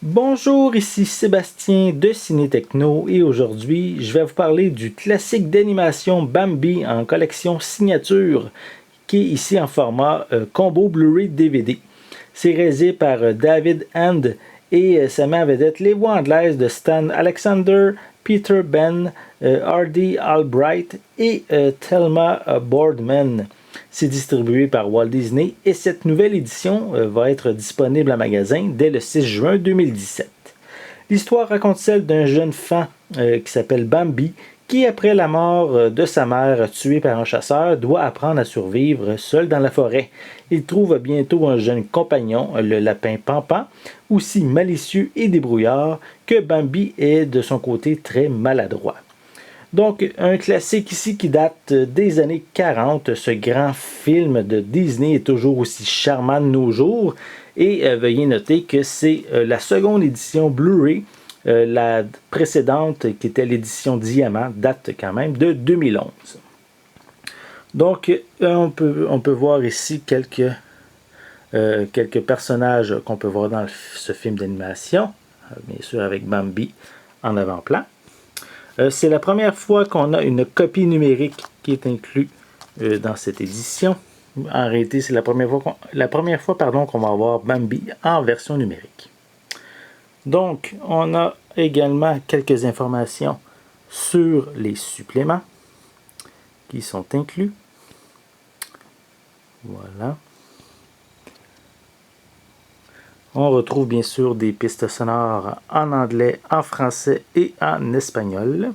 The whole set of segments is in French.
Bonjour, ici Sébastien de Ciné Techno et aujourd'hui je vais vous parler du classique d'animation Bambi en collection signature qui est ici en format combo Blu-ray DVD. C'est réalisé par David Hand et ça met en vedette les voix anglaises de Stan Alexander, Peter Ben, Hardy Albright et Thelma Boardman. C'est distribué par Walt Disney et cette nouvelle édition va être disponible en magasin dès le 6 juin 2017. L'histoire raconte celle d'un jeune fan qui s'appelle Bambi qui, après la mort de sa mère tuée par un chasseur, doit apprendre à survivre seul dans la forêt. Il trouve bientôt un jeune compagnon, le lapin Pampan, aussi malicieux et débrouillard que Bambi est de son côté très maladroit. Donc, un classique ici qui date des années 40. Ce grand film de Disney est toujours aussi charmant de nos jours. Et veuillez noter que c'est la seconde édition Blu-ray. La précédente, qui était l'édition Diamant, date quand même de 2011. Donc, on peut voir ici quelques personnages qu'on peut voir dans ce film d'animation. Bien sûr, avec Bambi en avant-plan. C'est la première fois qu'on a une copie numérique qui est inclue dans cette édition. En réalité, c'est la première fois qu'on va avoir Bambi en version numérique. Donc, on a également quelques informations sur les suppléments qui sont inclus. Voilà. On retrouve bien sûr des pistes sonores en anglais, en français et en espagnol.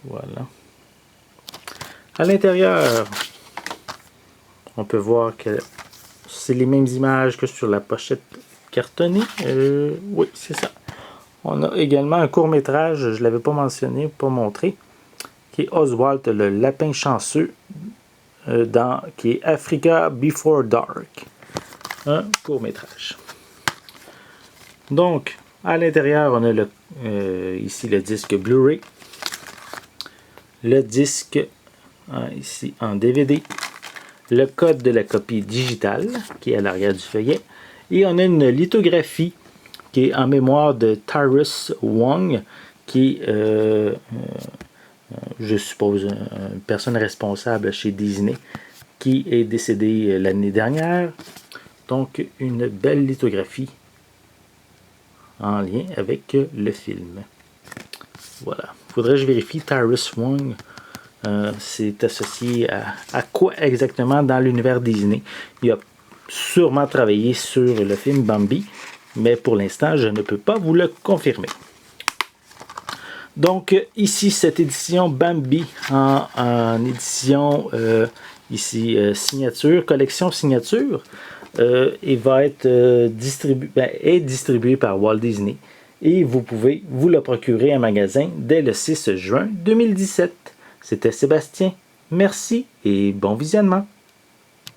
Voilà. À l'intérieur, on peut voir que c'est les mêmes images que sur la pochette cartonnée. Oui, c'est ça. On a également un court-métrage, je ne l'avais pas mentionné, pas montré, qui est Oswald le lapin chanceux, qui est Africa Before Dark. Un court-métrage. Donc, à l'intérieur, on a ici le disque Blu-ray, le disque ici en DVD, le code de la copie digitale qui est à l'arrière du feuillet, et on a une lithographie qui est en mémoire de Tyrus Wong, qui est, je suppose, une personne responsable chez Disney, qui est décédée l'année dernière. Donc, une belle lithographie en lien avec le film. Voilà. Faudrait que je vérifie. Tyrus Wong, c'est associé à quoi exactement dans l'univers Disney. Il a sûrement travaillé sur le film Bambi, mais pour l'instant, je ne peux pas vous le confirmer. Donc, ici, cette édition Bambi en édition signature, collection signature. Il va être distribué par Walt Disney et vous pouvez vous le procurer en magasin dès le 6 juin 2017. C'était Sébastien. Merci et bon visionnement.